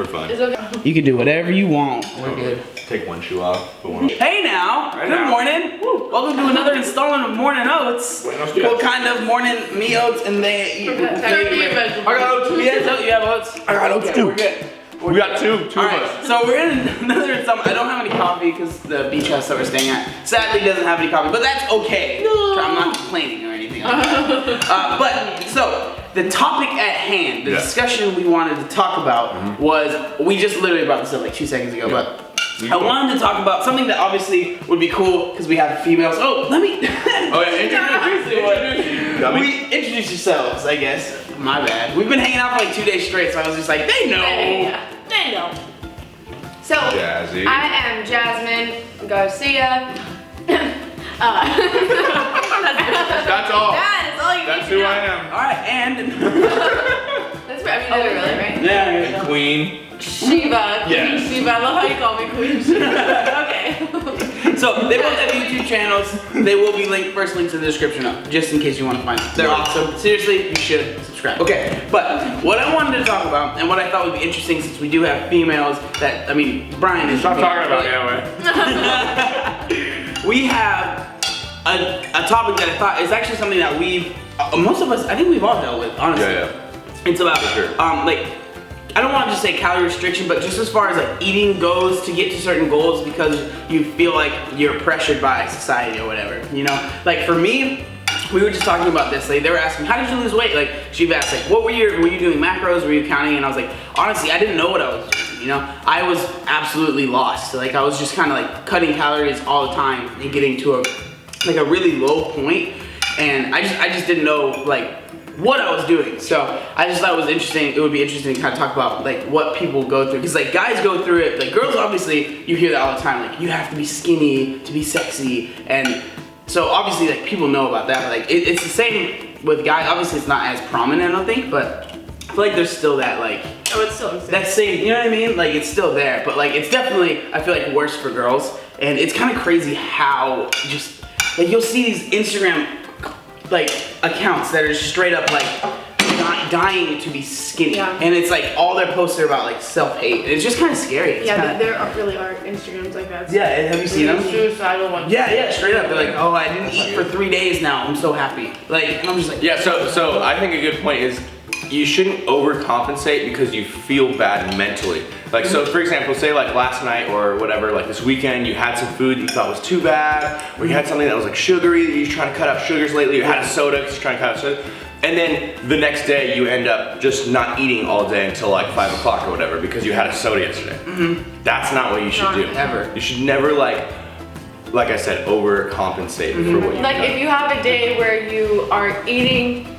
for fun. It's okay. You can do whatever you want. We're good. Take one shoe off, put one on. Hey now, good morning. Welcome to another installment of Mornin Oats. What kind of morning? Me oats and they. Turkey and vegetables. I got oats. You have oats. I got oats too. We're good. We got two of All right, us. so we're in another installment. I don't have any coffee because the beach house that we're staying at sadly doesn't have any coffee, but that's okay. No. I'm not complaining or anything like that. But so the topic at hand, the discussion we wanted to talk about was, we just literally brought this up like 2 seconds ago, but I wanted to talk about something that obviously would be cool because we have females. Oh, let me. Oh yeah, Introduce yourselves, I guess. My bad. We've been hanging out for like 2 days straight, so I was just like, they know. They know. So, Jazzy. I am Jasmine Garcia. That's all. That's all you That's need to who know. I am. All right, and That's right. I mean, really, right? yeah. Queen. Shiva. Yes. Shiva. I love how you call me Queen Shiva. Okay. So they both have YouTube channels. They will be linked, first linked in the description, just in case you want to find them. They're awesome. Seriously, you should subscribe. Okay, but what I wanted to talk about, and what I thought would be interesting, since we do have females that, I mean, Brian is. Stop talking about me that way. We have a topic that I thought is actually something that we've, most of us, I think we've all dealt with, honestly. Yeah. It's about, For sure. like, I don't want to just say calorie restriction, but just as far as like eating goes, to get to certain goals because you feel like you're pressured by society or whatever, you know? Like for me, we were just talking about this, like they were asking, how did you lose weight? Like she asked, like, were you doing macros, were you counting? And I was like, honestly, I didn't know what I was doing, you know? I was absolutely lost. Like I was just kind of like cutting calories all the time and getting to a really low point, and I just didn't know like what I was doing. So I just thought it was interesting. It would be interesting to kind of talk about like what people go through, because like guys go through it, like girls obviously you hear that all the time, like you have to be skinny to be sexy, and so obviously like people know about that, but like it's the same with guys. Obviously it's not as prominent, I don't think, but I feel like there's still that like, Oh, it's still insane. that same, you know what I mean? Like it's still there, but like it's definitely, I feel like, worse for girls. And it's kind of crazy how just like you'll see these Instagram like accounts that are straight up like dying to be skinny, and it's like all their posts are about like self-hate. It's just kind of scary. It's kinda, there really are Instagrams like that. yeah, have you seen them? Suicidal ones. Yeah, straight up. They're like, oh, I didn't eat for 3 days now. I'm so happy. Like, and I'm just like, Yeah, so I think a good point is you shouldn't overcompensate because you feel bad mentally. Like, so for example, say like last night or whatever, like this weekend, you had some food that you thought was too bad, or you had something that was like sugary, that you're trying to cut out sugars lately, you had a soda because you're trying to cut out soda, and then the next day you end up just not eating all day until like 5 o'clock or whatever because you had a soda yesterday. That's not what you should do. Ever. You should never like I said, overcompensate for what you've Like done. if you have a day where you are eating,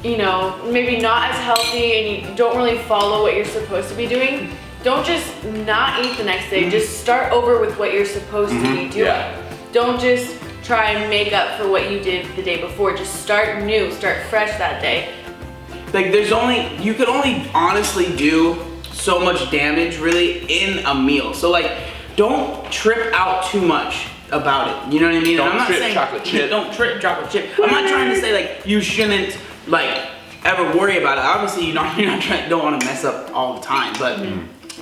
you know, maybe not as healthy and you don't really follow what you're supposed to be doing, don't just not eat the next day. Just start over with what you're supposed to be doing. Yeah. Don't just try and make up for what you did the day before. Just start new, start fresh that day. like you could only honestly do so much damage really in a meal. So like, don't trip out too much about it. You know what I mean? Don't And I'm not trip saying chocolate chip. Don't trip chocolate chip. I'm not trying to say like you shouldn't like ever worry about it. Obviously you don't want to mess up all the time, but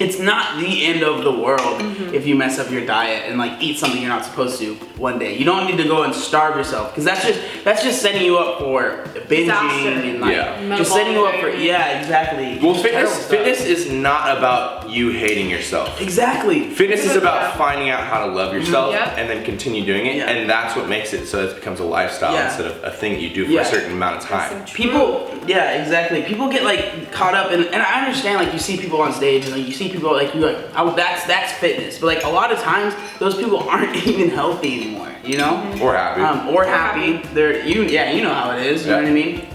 it's not the end of the world if you mess up your diet and like eat something you're not supposed to one day. You don't need to go and starve yourself, because that's just setting you up for binging and like just setting you up for exactly. Well, fitness is not about you hating yourself. Exactly. Fitness is about finding out how to love yourself Yep. and then continue doing it, and that's what makes it so it becomes a lifestyle instead of a thing you do for a certain amount of time. People, exactly. People get like caught up in, and I understand like you see people on stage and like you see people like you're like, oh, that's fitness, but like a lot of times those people aren't even healthy anymore, you know? Or happy. Or happy. They're you know how it is. You know what I mean?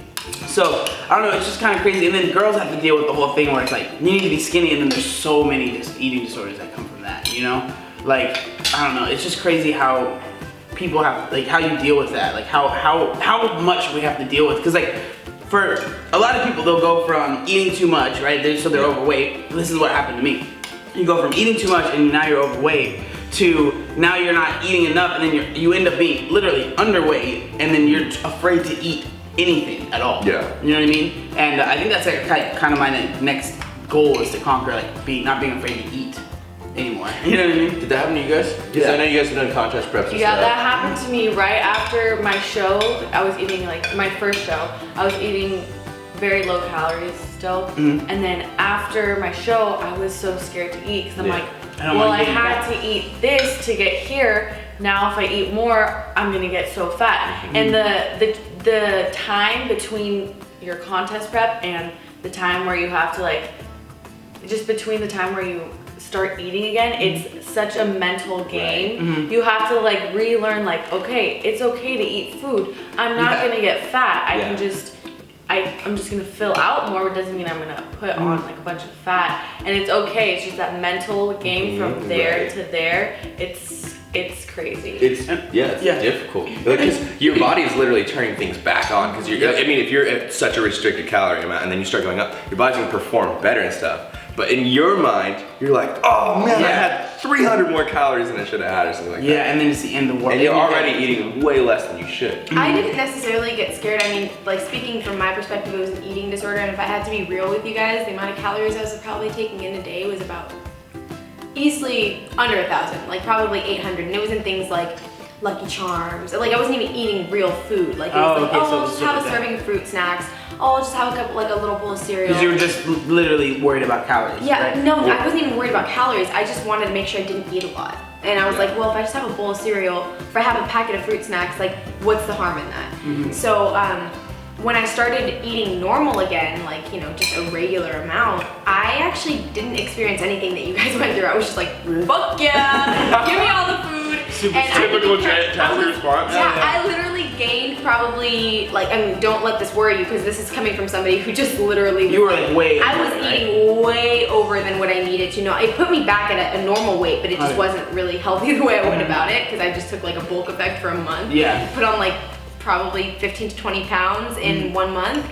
So I don't know. It's just kind of crazy. And then girls have to deal with the whole thing where it's like you need to be skinny, and then there's so many just eating disorders that come from that. You know? Like I don't know. It's just crazy how people have like how you deal with that. Like how much we have to deal with, because like. For a lot of people, they'll go from eating too much, right? So they're overweight. This is what happened to me. You go from eating too much and now you're overweight to now you're not eating enough, and then you end up being literally underweight, and then you're afraid to eat anything at all. Yeah. You know what I mean? And I think that's like kind of my next goal is to conquer like not being afraid to eat anymore. You know what I mean? Did that happen to you guys? Because I know you guys have done contest preps and Yeah, stuff. that happened to me right after my show. I was eating like my first show. I was eating very low calories still, and then after my show, I was so scared to eat because I'm like, well, I had to eat this to get here. Now, if I eat more, I'm gonna get so fat. And the time between your contest prep and the time where you have to like, just between the time where you start eating again, it's such a mental game. You have to like relearn like, okay, it's okay to eat food. I'm not gonna get fat. I'm just gonna fill out more, but doesn't mean I'm gonna put on like a bunch of fat. And it's okay, it's just that mental game from there to there. It's crazy. It's difficult because your body is literally turning things back on. Because I mean, if you're at such a restricted calorie amount and then you start going up, your body's gonna perform better and stuff. But in your mind, you're like, oh man, I had 300 more calories than I should have had or something like that. Yeah, and then it's the end of the world. And you're already eating way less than you should. I didn't necessarily get scared. I mean, like speaking from my perspective, it was an eating disorder, and if I had to be real with you guys, the amount of calories I was probably taking in a day was about easily under 1,000, like probably 800, and it was in things like Lucky Charms. Like I wasn't even eating real food. Like it was I'll just have a serving of fruit snacks. Oh, I'll just have a couple, like a little bowl of cereal. Because you were just literally worried about calories. Yeah, right? no, I wasn't even worried about calories. I just wanted to make sure I didn't eat a lot. And I was like, well, if I just have a bowl of cereal, if I have a packet of fruit snacks, like, what's the harm in that? So when I started eating normal again, like, you know, just a regular amount, I actually didn't experience anything that you guys went through. I was just like, fuck yeah, give me all the food. Typical Jasmine response. Yeah, I literally gained probably, like, I mean, don't let this worry you, because this is coming from somebody who just literally You were like way I was over, eating way over than what I needed to know. It put me back at a normal weight, but it just wasn't really healthy the way I went about it, because I just took like a bulk effect for a month. Yeah. Put on like probably 15 to 20 pounds in 1 month.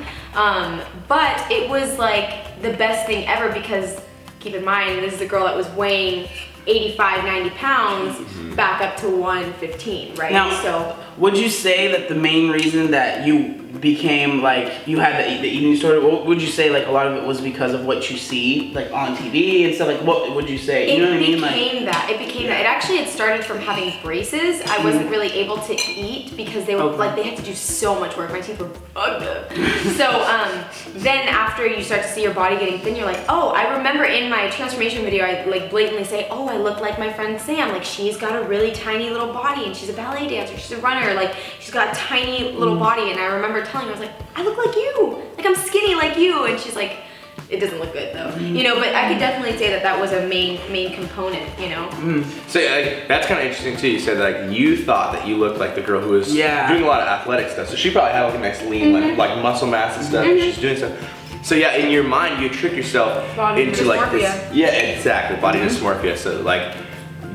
But it was like the best thing ever, because keep in mind, this is a girl that was weighing 85, 90 pounds back up to 115, right? Now, so would you say that the main reason that you became like, you had the eating disorder, what would you say like a lot of it was because of what you see like on TV and stuff? Like what would you say? You know what I mean? It became that. It actually had started from having braces. I wasn't really able to eat because they were like, they had to do so much work. My teeth were bugged up. So then after you start to see your body getting thin, you're like, oh, I remember in my transformation video, I like blatantly say, oh, I look like my friend Sam. Like she's got a really tiny little body and she's a ballet dancer, she's a runner, like she's got a tiny little body. And I remember telling her, I was like, I look like you. Like I'm skinny like you. And she's like, it doesn't look good though. You know, but I could definitely say that that was a main component, you know? So that's kind of interesting too. You said like you thought that you looked like the girl who was doing a lot of athletic stuff. So she probably had like a nice lean, like muscle mass and stuff. And she's doing stuff. So yeah, in your mind, you trick yourself into like this. Yeah, exactly. Body dysmorphia. So like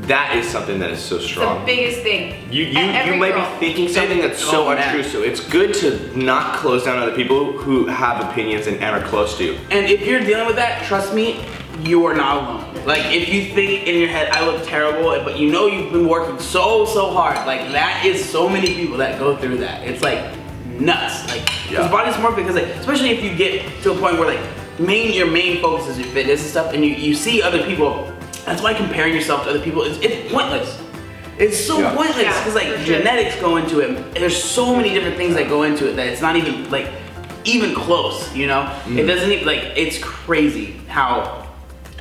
that is something that is so strong. The biggest thing. You might be thinking something that's so untrue. So it's good to not close down other people who have opinions and are close to you. And if you're dealing with that, trust me, you are not alone. Like if you think in your head, I look terrible, but you know you've been working so hard, like that is so many people that go through that. It's like nuts. Like because body dysmorphia, because like especially if you get to a point where like your main focus is your fitness and stuff, and you see other people. That's why comparing yourself to other people is pointless. It's so pointless because like genetics go into it. There's so many different things that go into it that it's not even like even close. You know, it doesn't even like it's crazy how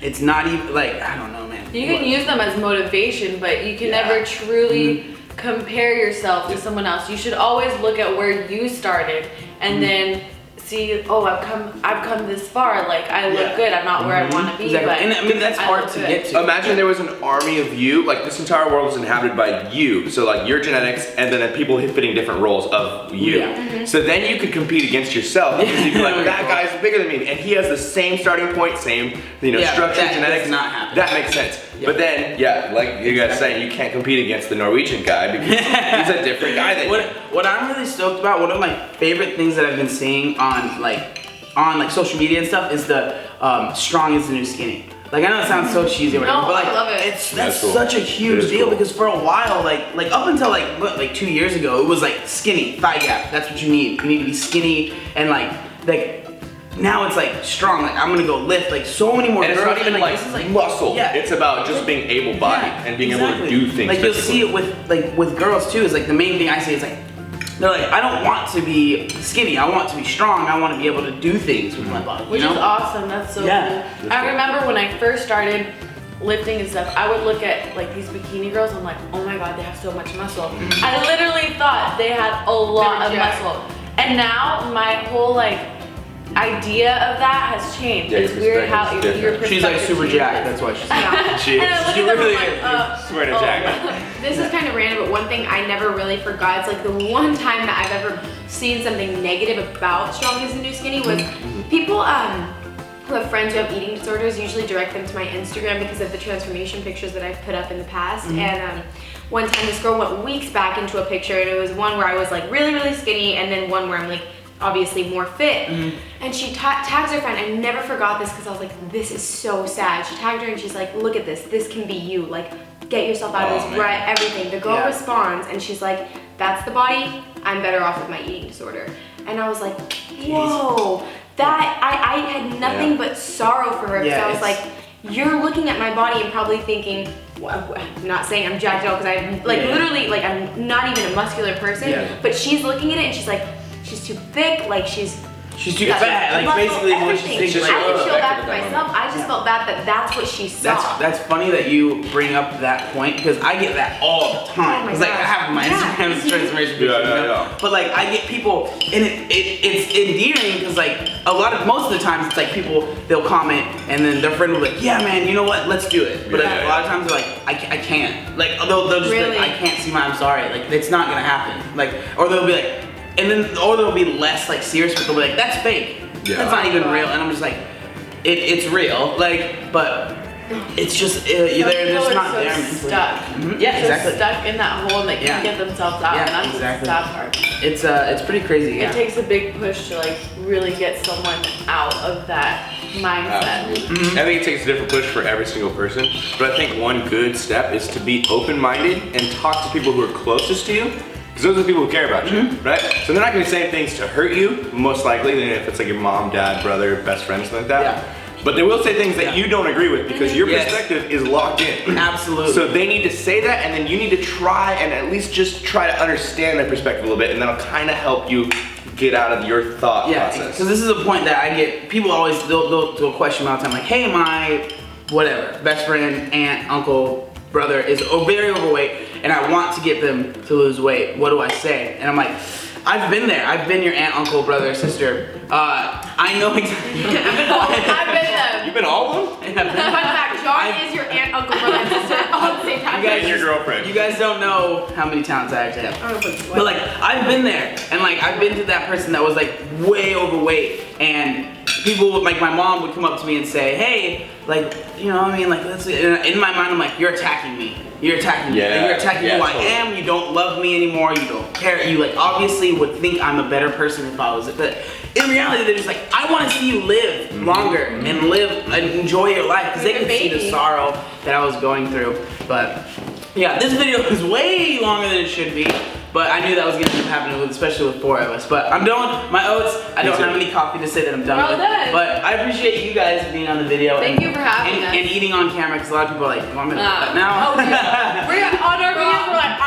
it's not even like I don't know, man. You can use them as motivation, but you can never truly compare yourself to someone else. You should always look at where you started and then see, oh, I've come this far. Like I look good. I'm not where I want to be. Exactly. But And I mean that's hard to get to. Imagine there was an army of you. Like this entire world is inhabited by you. So like your genetics, and then people fitting different roles of you. So then you could compete against yourself because you'd be like, that guy's bigger than me, and he has the same starting point, same structure, that genetics. does not happen. That makes sense. But then, like you guys saying, you can't compete against the Norwegian guy because he's a different guy than you. What I'm really stoked about, one of my favorite things that I've been seeing on social media and stuff is the strong is the new skinny. Like I know it sounds so cheesy or whatever, but like I love it. That's cool. Such a huge deal because for a while, like up until like 2 years ago, it was like skinny, thigh gap. That's what you need. You need to be skinny and like now it's like strong. Like I'm gonna go lift like so many more. And it's girls, not even and, like this is, like muscle. Yeah. It's about just being able-bodied and being able to do things. Like you'll physically. see it with girls too. Is like the main thing I say is like they're like, I don't want to be skinny. I want to be strong. I want to be able to do things with my body. Which you know? is awesome. That's so cool. I remember when I first started lifting and stuff, I would look at like these bikini girls. I'm like, oh my god, they have so much muscle. I literally thought they had a lot of muscle, and now my whole like idea of that has changed. Yeah, It's weird how your perspective She's like super changes. jacked. That's why she's. She And I look She at them, really I'm is. like, Swear to Jack. This is kind of random, but one thing I never really forgot, it's like the one time that I've ever seen something negative about Strong is the New Skinny was people who have friends who have eating disorders usually direct them to my Instagram because of the transformation pictures that I've put up in the past. And one time this girl went weeks back into a picture, and it was one where I was like really, really skinny, and then one where I'm like obviously more fit. And she tags her friend. I never forgot this because I was like, this is so sad. She tagged her and she's like, look at this. This can be you. Like, get yourself out of this, right? Everything. The girl responds and she's like, that's the body. I'm better off with my eating disorder. And I was like, whoa. That I had nothing but sorrow for her because I was like, you're looking at my body and probably thinking, well, I'm not saying I'm jacked out because I'm like literally like I'm not even a muscular person, but she's looking at it and she's like, she's too thick, like she's too fat. Like basically what she's thinking. I didn't feel bad for myself. I just felt bad that that's what she saw. That's funny that you bring up that point because I get that all the time. Oh my It's like I have my Instagram transformation pictures, you know? But like I get people, and it's endearing because like most of the times it's like people they'll comment and then their friend will be like, yeah man, you know what? Let's do it. But a lot of times they're like, I can't. Like they'll just be like, I can't see my. I'm sorry. Like it's not gonna happen. Like or they'll be like. And then, or they'll be less like serious, but they'll be like, that's fake. That's not even real. And I'm just like, it's real. Like, but it's just, they're just not there mentally. Stuck. Yeah, exactly. Stuck in that hole and they can't get themselves out. And that's the sad part. It's pretty crazy. It takes a big push to like really get someone out of that mindset. I think it takes a different push for every single person, but I think one good step is to be open-minded and talk to people who are closest to you. Because those are the people who care about you, right? So they're not gonna say things to hurt you, most likely, than if it's like your mom, dad, brother, best friend, something like that. But they will say things that you don't agree with because your perspective is locked in. Absolutely. So they need to say that, and then you need to try and at least just try to understand their perspective a little bit, and that'll kind of help you get out of your thought process. Because this is a point that I get, people always, they'll question me all the time, like, hey, my, whatever, best friend, aunt, uncle, brother is very overweight and I want to get them to lose weight. What do I say? And I'm like, I've been there. I've been your aunt, uncle, brother, sister. I know exactly. I've been them. You've been all of them? Fun fact, John is your aunt, uncle, brother, and sister all at the same time. And your girlfriend. You guys don't know how many talents I actually have. But like, I've been there. And like, I've been to that person that was like way overweight. And people, like my mom would come up to me and say, hey, like, you know what I mean? Like, in my mind, I'm like, you're attacking me. You're attacking me. You're attacking who I am. You don't love me anymore. You don't care. You like obviously would think I'm a better person if I was. But in reality, they're just like, I want to see you live longer and live and enjoy your life because they could see the sorrow that I was going through. But yeah, this video is way longer than it should be. But I knew that was going to happen, especially with 4 of us. But I'm done with my oats. I don't have any coffee to say that I'm done with. But I appreciate you guys being on the video. Thank you for having us. And eating on camera, because a lot of people are like, well, I'm going to cut now. Oh, yeah. We're on our videos, we're like,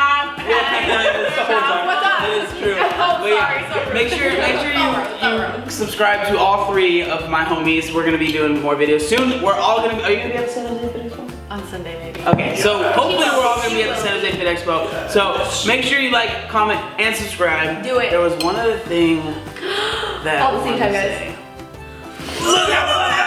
what's up? That is true. Oh, But yeah, sorry. make sure you subscribe to all 3 of my homies. We're going to be doing more videos soon. We're all going to be, are you going to be at the San Jose Fit Expo? On Sunday, maybe. Okay, so hopefully we're all going to be at the San Jose Fit Expo. So make sure you like, comment, and subscribe. Do it. There was one other thing that All at the same time, guys. Look at